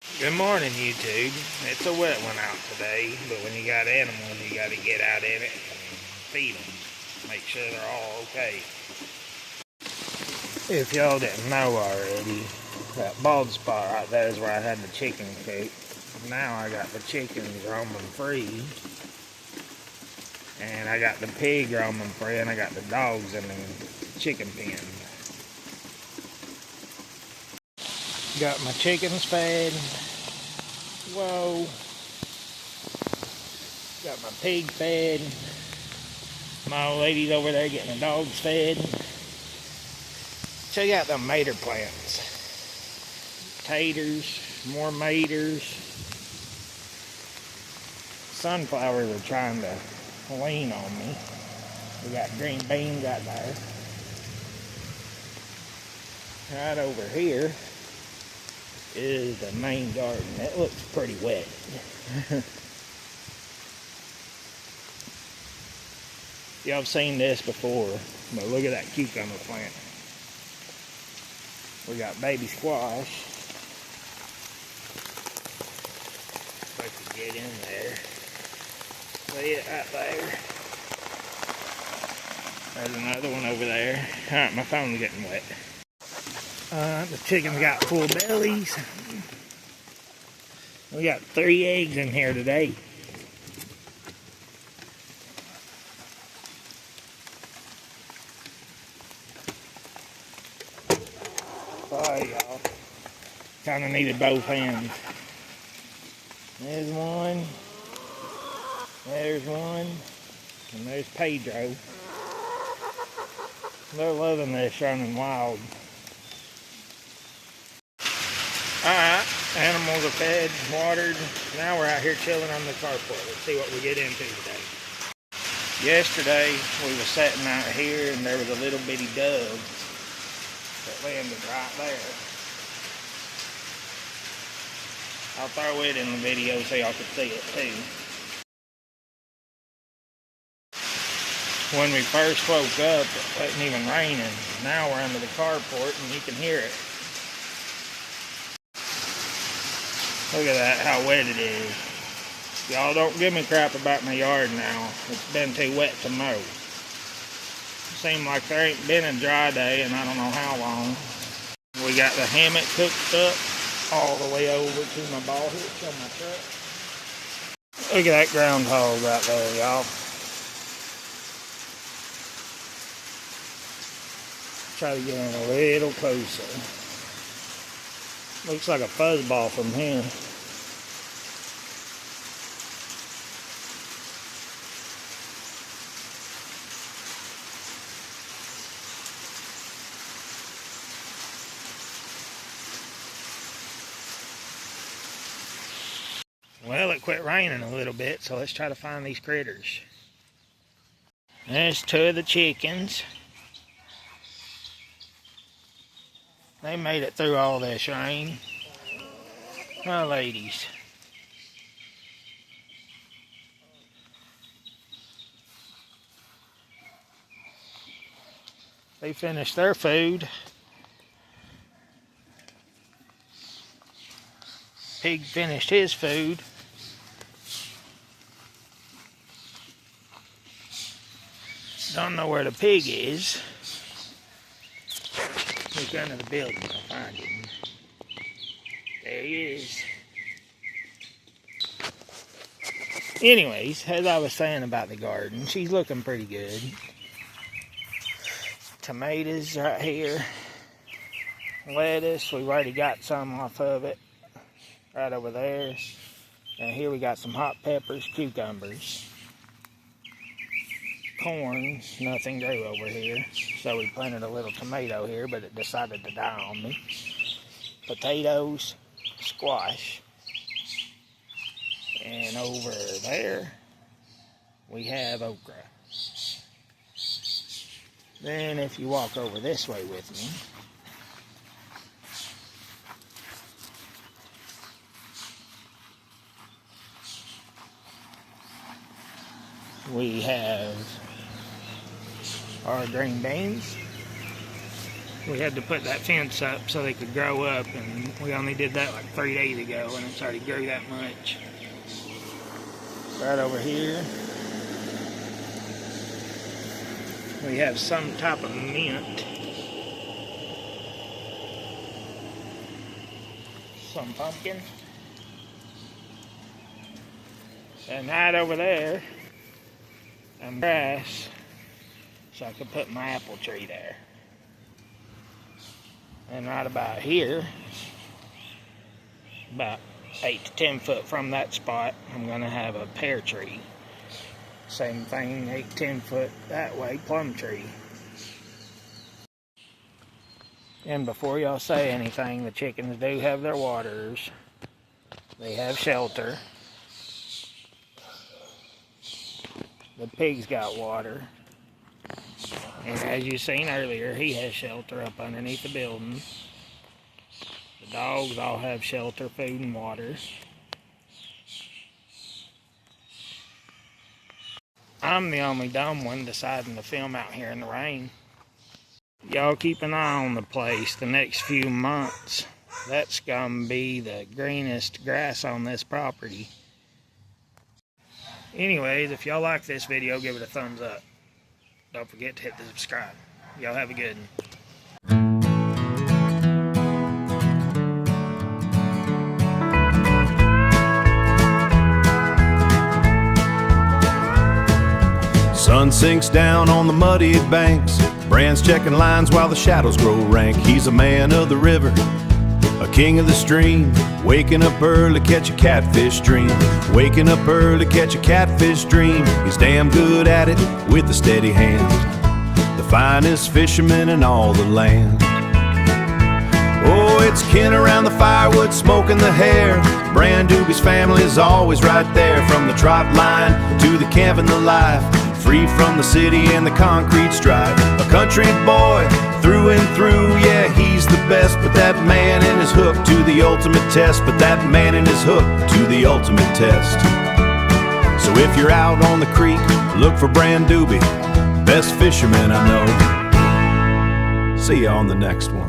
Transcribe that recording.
Good morning, YouTube. It's a wet one out today, but when you got animals, you got to get out in it and feed them. Make sure they're all okay. If y'all didn't know already, that bald spot right there is where I had the chicken coop. Now I got the chickens roaming free, and I got the pig roaming free, and I got the dogs in the chicken pen. Got my chickens fed. Whoa. Got my pig fed. My old lady's over there getting the dogs fed. Check out them mater plants. Taters, more maters. Sunflowers are trying to lean on me. We got green beans out there. Right over here is the main garden. It looks pretty wet. Y'all have seen this before, but look at that cucumber plant. We got baby squash. If I can get in there. See it right there. There's another one over there. Alright, my phone's getting wet. The chickens got full bellies. We got 3 eggs in here today. Sorry, y'all. Kind of needed both hands. There's one. There's one. And there's Pedro. They're loving this running wild. Alright, animals are fed, watered. Now we're out here chilling on the carport. Let's see what we get into today. Yesterday, we were sitting out here and there was a little bitty dove that landed right there. I'll throw it in the video so y'all can see it too. When we first woke up, it wasn't even raining. Now we're under the carport and you can hear it. Look at that, how wet it is. Y'all don't give me crap about my yard now. It's been too wet to mow. Seems like there ain't been a dry day in I don't know how long. We got the hammock cooked up all the way over to my ball hitch on my truck. Look at that groundhog right there, y'all. Try to get in a little closer. Looks like a fuzzball from here. Well, it quit raining a little bit, so let's try to find these critters. There's 2 of the chickens. They made it through all this rain. My ladies. They finished their food. Pig finished his food. Don't know where the pig is. Look under the building, I'll find him. There he is. Anyways, as I was saying about the garden, she's looking pretty good. Tomatoes right here. Lettuce, we've already got some off of it. Right over there. And here we got some hot peppers, cucumbers. Corn, nothing grew over here. So we planted a little tomato here, but it decided to die on me. Potatoes, squash. And over there, we have okra. Then if you walk over this way with me, we have our green beans. we had to put that fence up so they could grow up, and we only did that like 3 days ago, and it's already grew that much. Right over here, we have some type of mint. Some pumpkin. And right over there, grass, so I could put my apple tree there. And right about here, about 8 to 10 foot from that spot, I'm going to have a pear tree. Same thing, 8 to 10 foot that way, plum tree. And before y'all say anything, the chickens do have their waters. They have shelter. The pig's got water. And as you seen earlier, he has shelter up underneath the building. The dogs all have shelter, food, and water. I'm the only dumb one deciding to film out here in the rain. Y'all keep an eye on the place the next few months. That's gonna be the greenest grass on this property. Anyways, if y'all like this video, give it a thumbs up. Don't forget to hit the subscribe. Y'all have a good one. Sun sinks down on the muddied banks. Brand's checking lines while the shadows grow rank. He's a man of the river, a king of the stream. Waking up early, catch a catfish dream. Waking up early, catch a catfish dream. He's damn good at it with a steady hand. The finest fisherman in all the land. Oh, it's kin around the firewood, smoking the hair. Brand Doobie's family is always right there. From the trot line to the camp and the life. Free from the city and the concrete strife. A country boy through and through, yeah, he's the best. But that man and his hook to the ultimate test. But that man and his hook to the ultimate test. So if you're out on the creek, look for Brand Doobie, best fisherman I know. See ya on the next one.